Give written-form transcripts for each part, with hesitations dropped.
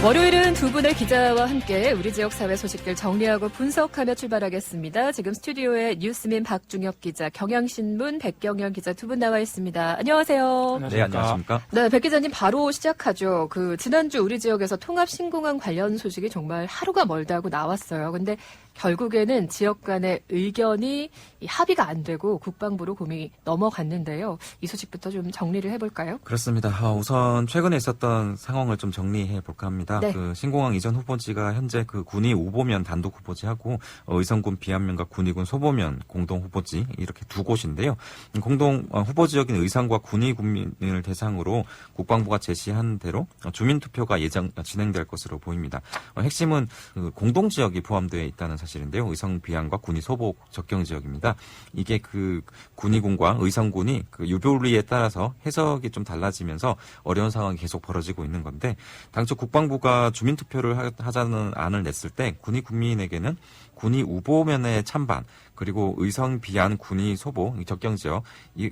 월요일은 두 분의 기자와 함께 우리 지역 사회 소식들 정리하고 분석하며 출발하겠습니다. 지금 스튜디오에 뉴스민 박중혁 기자, 경향신문 백경영 기자 두 분 나와 있습니다. 안녕하세요. 네, 안녕하십니까. 네, 백 기자님 바로 시작하죠. 지난주 우리 지역에서 통합신공항 관련 소식이 정말 하루가 멀다고 나왔어요. 근데 결국에는 지역 간의 의견이 합의가 안 되고 국방부로 공이 넘어갔는데요. 이 소식부터 좀 정리를 해볼까요? 그렇습니다. 우선 최근에 있었던 상황을 좀 정리해 볼까 합니다. 네. 신공항 이전 후보지가 현재 군이 우보면 단독 후보지하고 의성군 비안면과 군위군 소보면 공동 후보지 이렇게 두 곳인데요. 공동 후보 지역인 의성과 군위 군민을 대상으로 국방부가 제시한 대로 주민 투표가 진행될 것으로 보입니다. 핵심은 공동 지역이 포함되어 있다는 사실인데요. 의성 비안과 군위 소보 접경 지역입니다. 이게 군위군과 의성군이 유보리에 따라서 해석이 좀 달라지면서 어려운 상황이 계속 벌어지고 있는 건데, 당초 국방부가 주민투표를 하자는 안을 냈을 때 군위 군민에게는 군위 우보면의 찬반, 그리고 의성 비안 군위 소보 접경 지역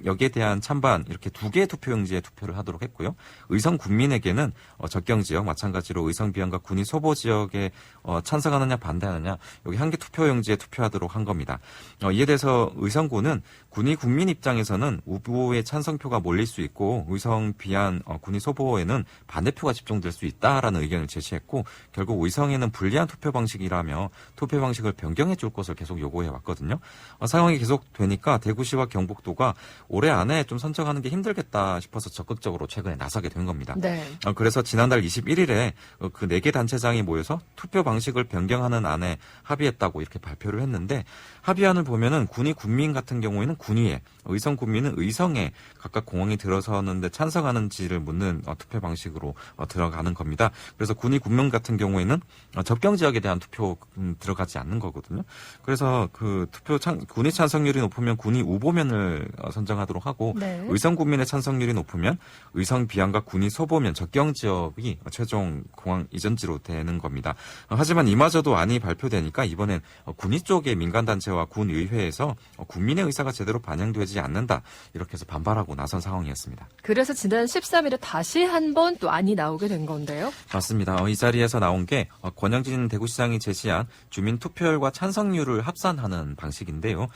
여기에 대한 찬반 이렇게 두 개의 투표용지에 투표를 하도록 했고요. 의성 군민에게는 접경 지역 마찬가지로 의성 비안과 군위 소보 지역에 찬성하느냐 반대하느냐 여기 한 개 투표용지에 투표하도록 한 겁니다. 이에 대해서 의성군은 군위 군민 입장에서는 우보의 찬성표가 몰릴 수 있고 의성 비안 군위 소보에는 반대표가 집중될 수 있다라는 의견을 제시했고, 결국 의성에는 불리한 투표 방식이라며 투표 방식을 변경해 줄 것을 계속 요구해 왔거든요. 상황이 계속되니까 대구시와 경북도가 올해 안에 좀 선정하는 게 힘들겠다 싶어서 적극적으로 최근에 나서게 된 겁니다. 네. 그래서 지난달 21일에 그 4개 단체장이 모여서 투표 방식을 변경하는 안에 합의했다고 이렇게 발표를 했는데, 합의안을 보면은 군위 군민 같은 경우에는 군위에, 의성 군민은 의성에 각각 공항이 들어서는데 찬성하는지를 묻는 투표 방식으로 들어가는 겁니다. 그래서 군위 군민 같은 경우에는 접경 지역에 대한 투표 들어가지 않는 거거든요. 그래서 군위 찬성률이 높으면 군위 우보면을 선정하도록 하고, 네. 의성 군민의 찬성률이 높으면 의성 비안과 군위 소보면 접경 지역이 최종 공항 이전지로 되는 겁니다. 하지만 이마저도 안이 발표되니까 이번엔 군위 쪽의 민간단체와 군의회에서 국민의 의사가 제대로 반영되지 않는다 이렇게 해서 반발하고 나선 상황이었습니다. 그래서 지난 13일에 다시 한 번 또 안이 나오게 된 건데요. 맞습니다. 이 자리에서 나온 게 권영진 대구시장이 제시한 주민 투표율과 찬성률을 합산하는 방식인데요.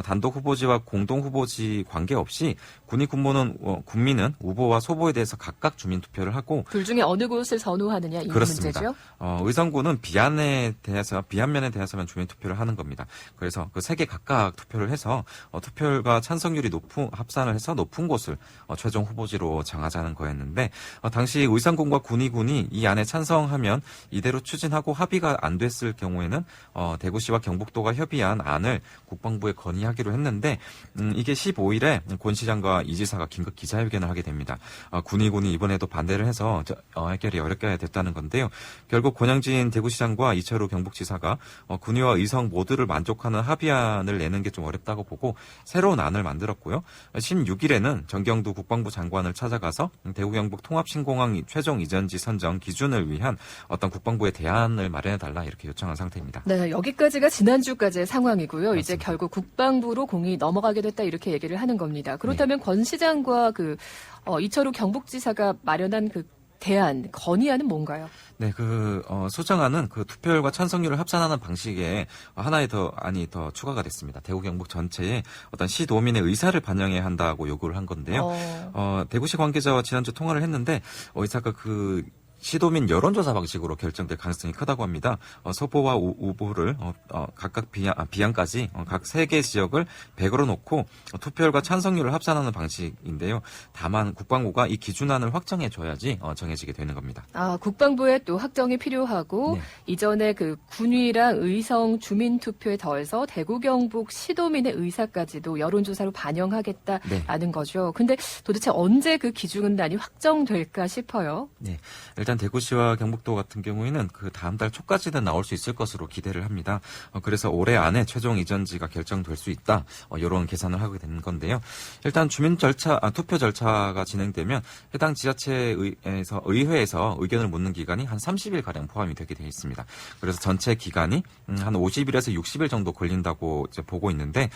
단독 후보지와 공동 후보지 관계없이 군민은 우보와 소보에 대해서 각각 주민 투표를 하고, 둘 중에 어느 곳을 선호하느냐 이 그렇습니다. 문제죠. 의성군은 비안면에 대해서만 주민 투표를 하는 겁니다. 그래서 그 3개 각각 투표를 해서 투표율과 찬성률이 합산을 해서 높은 곳을 최종 후보지로 정하자는 거였는데, 당시 의성군과 군위군이 이 안에 찬성하면 이대로 추진하고 합의가 안 됐을 경우에는 대구시와 경북도가 협의한 안을 국방부에 건의하기로 했는데, 이게 15일에 권 시장과 이 지사가 긴급 기자회견을 하게 됩니다. 군위군이 이번에도 반대를 해서 해결이 어렵게 됐다는 건데요. 결국 권영진 대구시장과 이철우 경북지사가 군위와 의성 모두를 만족하는 합의안을 내는 게 좀 어렵다고 보고 새로운 안을 만들었고요. 16일에는 정경두 국방부 장관을 찾아가서 대구 경북 통합신공항 최종 이전지 선정 기준을 위한 어떤 국방부의 대안을 마련해달라 이렇게 요청한 상태입니다. 네, 여기까지가 지난주까지의 상황이고요. 맞습니다. 이제 결국 국방부로 공이 넘어가게 됐다 이렇게 얘기를 하는 겁니다. 그렇다면 권 시장과 이철우 경북지사가 마련한 대안, 건의안은 뭔가요? 네, 소정안은 투표율과 찬성률을 합산하는 방식에 하나의 안이 더 추가가 됐습니다. 대구 경북 전체에 어떤 시도민의 의사를 반영해야 한다고 요구를 한 건데요. 대구시 관계자와 지난주 통화를 했는데 의사가 시도민 여론조사 방식으로 결정될 가능성이 크다고 합니다. 소보와 우보를 각각 비안까지 각 3개 지역을 100으로 놓고 투표율과 찬성률을 합산하는 방식인데요. 다만 국방부가 이 기준안을 확정해줘야지 정해지게 되는 겁니다. 국방부에 또 확정이 필요하고 네. 이전에 군위랑 의성 주민투표에 더해서 대구 경북 시도민의 의사까지도 여론조사로 반영하겠다라는 네. 거죠. 근데 도대체 언제 그 기준안이 확정될까 싶어요. 네. 일단 대구시와 경북도 같은 경우에는 다음 달 초까지는 나올 수 있을 것으로 기대를 합니다. 그래서 올해 안에 최종 이전지가 결정될 수 있다. 이런 계산을 하게 되는 건데요. 일단 투표 절차가 진행되면 해당 지자체에서 의회에서 의견을 묻는 기간이 한 30일 가량 포함이 되게 되어 있습니다. 그래서 전체 기간이 한 50일에서 60일 정도 걸린다고 이제 보고 있는데,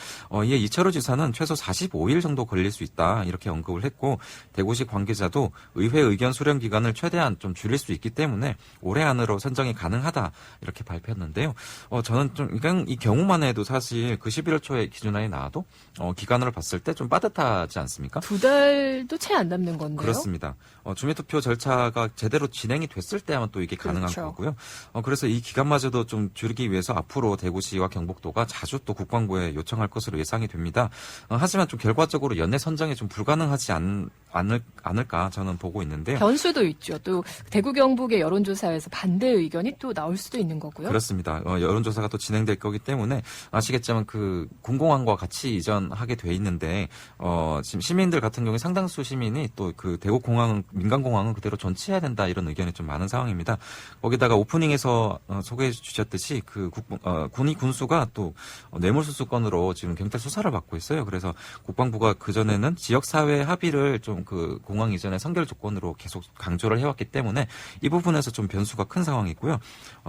이에 이철우 지사는 최소 45일 정도 걸릴 수 있다 이렇게 언급을 했고, 대구시 관계자도 의회 의견 수렴 기간을 최대한 좀 줄일 수 있기 때문에 올해 안으로 선정이 가능하다 이렇게 발표했는데요. 저는 좀 그냥 이 경우만 해도 사실 그 11월 초에 기준안이 나와도 기간으로 봤을 때 좀 빠듯하지 않습니까? 2달도 채 안 남는 건데요. 그렇습니다. 주민투표 절차가 제대로 진행이 됐을 때야만 또 이게 가능한 그렇죠. 거고요. 그래서 이 기간마저도 좀 줄이기 위해서 앞으로 대구시와 경북도가 자주 또 국방부에 요청할 것으로 예상이 됩니다. 하지만 좀 결과적으로 연내 선정이 좀 불가능하지 않을까 저는 보고 있는데요. 변수도 있죠. 또 대구 경북의 여론조사에서 반대 의견이 또 나올 수도 있는 거고요. 그렇습니다. 여론조사가 또 진행될 거기 때문에 아시겠지만 그 군공항과 같이 이전하게 돼 있는데 지금 시민들 같은 경우에 상당수 시민이 또 그 대구 공항은 민간공항은 그대로 존치해야 된다 이런 의견이 좀 많은 상황입니다. 거기다가 오프닝에서 소개해 주셨듯이 그 군이 군수가 또 뇌물수수 건으로 지금 경찰 수사를 받고 있어요. 그래서 국방부가 그 전에는 지역 사회 합의를 좀 그 공항 이전의 선결 조건으로 계속 강조를 해왔기 때문에 이 부분에서 좀 변수가 큰 상황이고요.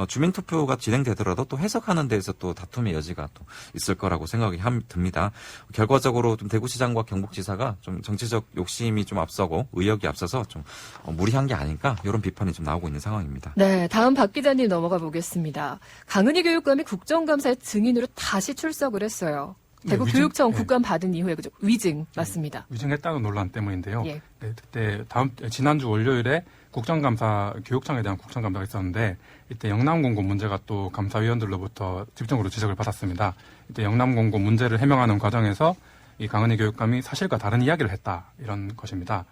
주민투표가 진행되더라도 또 해석하는 데에서 또 다툼의 여지가 또 있을 거라고 생각이 듭니다. 결과적으로 좀 대구시장과 경북지사가 좀 정치적 욕심이 좀 앞서고 의욕이 앞서서 좀 무리한 게 아닌가 이런 비판이 좀 나오고 있는 상황입니다. 네, 다음 박 기자님 넘어가 보겠습니다. 강은희 교육감이 국정감사에 증인으로 다시 출석을 했어요. 대구 교육청 국감 받은 이후에 그죠? 위증 맞습니다. 위증했다는 논란 때문인데요. 예. 네, 그때 지난주 월요일에 교육청에 대한 국정감사가 있었는데 이때 영남공고 문제가 또 감사위원들로부터 집중적으로 지적을 받았습니다. 이때 영남공고 문제를 해명하는 과정에서 이 강은희 교육감이 사실과 다른 이야기를 했다 이런 것입니다.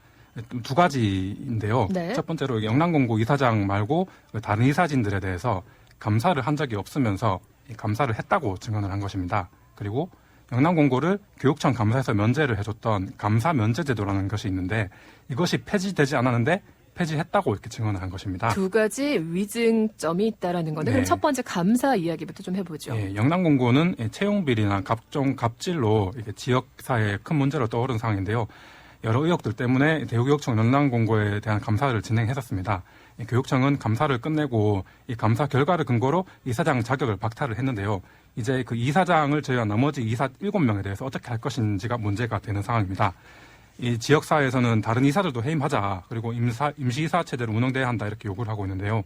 두 가지인데요. 네. 첫 번째로 영남공고 이사장 말고 다른 이사진들에 대해서 감사를 한 적이 없으면서 이 감사를 했다고 증언을 한 것입니다. 그리고 영남공고를 교육청 감사에서 면제를 해줬던 감사 면제 제도라는 것이 있는데 이것이 폐지되지 않았는데 폐지했다고 이렇게 증언을 한 것입니다. 두 가지 위증점이 있다라는 건데 네. 그럼 첫 번째 감사 이야기부터 좀 해보죠. 예, 영남공고는 채용비리나 각종 갑질로 이렇게 지역사회에 큰 문제로 떠오른 상황인데요. 여러 의혹들 때문에 대구교육청 영남공고에 대한 감사를 진행했었습니다. 교육청은 감사를 끝내고 이 감사 결과를 근거로 이사장 자격을 박탈을 했는데요. 이제 그 이사장을 제외한 나머지 이사 7명에 대해서 어떻게 할 것인지가 문제가 되는 상황입니다. 이 지역사회에서는 다른 이사들도 해임하자, 그리고 임시이사 체제로 운영돼야 한다 이렇게 요구를 하고 있는데요.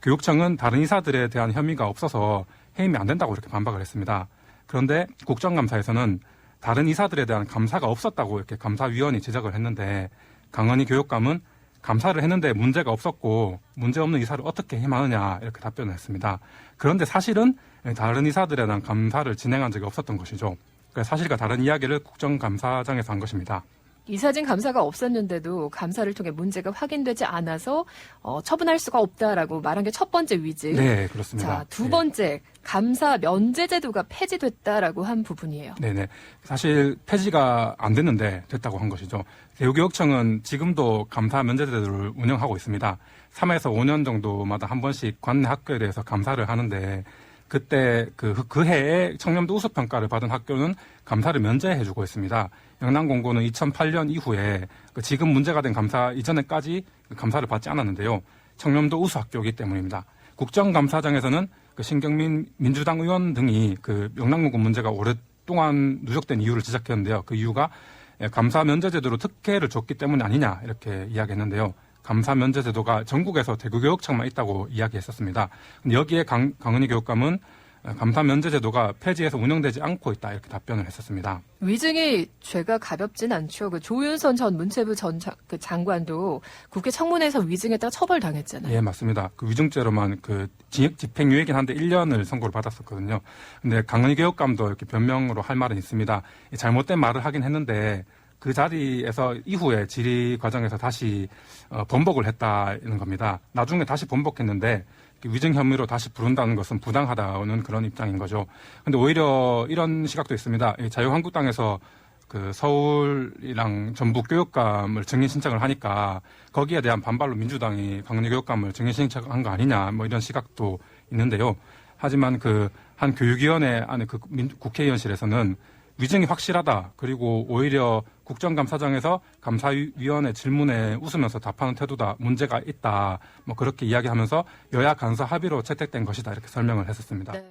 교육청은 다른 이사들에 대한 혐의가 없어서 해임이 안 된다고 이렇게 반박을 했습니다. 그런데 국정감사에서는 다른 이사들에 대한 감사가 없었다고 이렇게 감사위원이 지적을 했는데 강은희 교육감은 감사를 했는데 문제가 없었고 문제없는 이사를 어떻게 해임하느냐 이렇게 답변을 했습니다. 그런데 사실은 다른 이사들에 대한 감사를 진행한 적이 없었던 것이죠. 그래서 사실과 다른 이야기를 국정감사장에서 한 것입니다. 이사진 감사가 없었는데도 감사를 통해 문제가 확인되지 않아서 처분할 수가 없다라고 말한 게 첫 번째 위증. 네, 그렇습니다. 자, 두 번째 감사 면제 제도가 폐지됐다라고 한 부분이에요. 네네. 사실 폐지가 안 됐는데 됐다고 한 것이죠. 대구교육청은 지금도 감사 면제 제도를 운영하고 있습니다. 3에서 5년 정도마다 한 번씩 관내 학교에 대해서 감사를 하는데 그때 그 해에 청렴도 우수 평가를 받은 학교는 감사를 면제해주고 있습니다. 영남공고는 2008년 이후에 지금 문제가 된 감사 이전에까지 감사를 받지 않았는데요. 청렴도 우수 학교이기 때문입니다. 국정감사장에서는 신경민 민주당 의원 등이 영남공고 문제가 오랫동안 누적된 이유를 지적했는데요. 그 이유가 감사 면제 제도로 특혜를 줬기 때문이 아니냐 이렇게 이야기했는데요. 감사 면제 제도가 전국에서 대구교육청만 있다고 이야기했었습니다. 근데 여기에 강은희 교육감은 감사 면제 제도가 폐지해서 운영되지 않고 있다 이렇게 답변을 했었습니다. 위증이 죄가 가볍진 않죠. 조윤선 전 문체부 전 장관도 국회 청문회에서 위증했다가 처벌당했잖아요. 예, 맞습니다. 위증죄로만 집행유예긴 한데 1년을 선고를 받았었거든요. 근데 강은희 교육감도 이렇게 변명으로 할 말은 있습니다. 잘못된 말을 하긴 했는데 그 자리에서 이후에 질의 과정에서 다시 번복을 했다는 겁니다. 나중에 다시 번복했는데 위증 혐의로 다시 부른다는 것은 부당하다는 그런 입장인 거죠. 근데 오히려 이런 시각도 있습니다. 자유한국당에서 서울이랑 전북 교육감을 증인 신청을 하니까 거기에 대한 반발로 민주당이 강은희 교육감을 증인 신청한 거 아니냐 이런 시각도 있는데요. 하지만 한 교육위원회 안에 국회의원실에서는 위증이 확실하다. 그리고 오히려 국정감사장에서 감사위원회 질문에 웃으면서 답하는 태도다. 문제가 있다. 그렇게 이야기하면서 여야 간사 합의로 채택된 것이다. 이렇게 설명을 했었습니다. 네.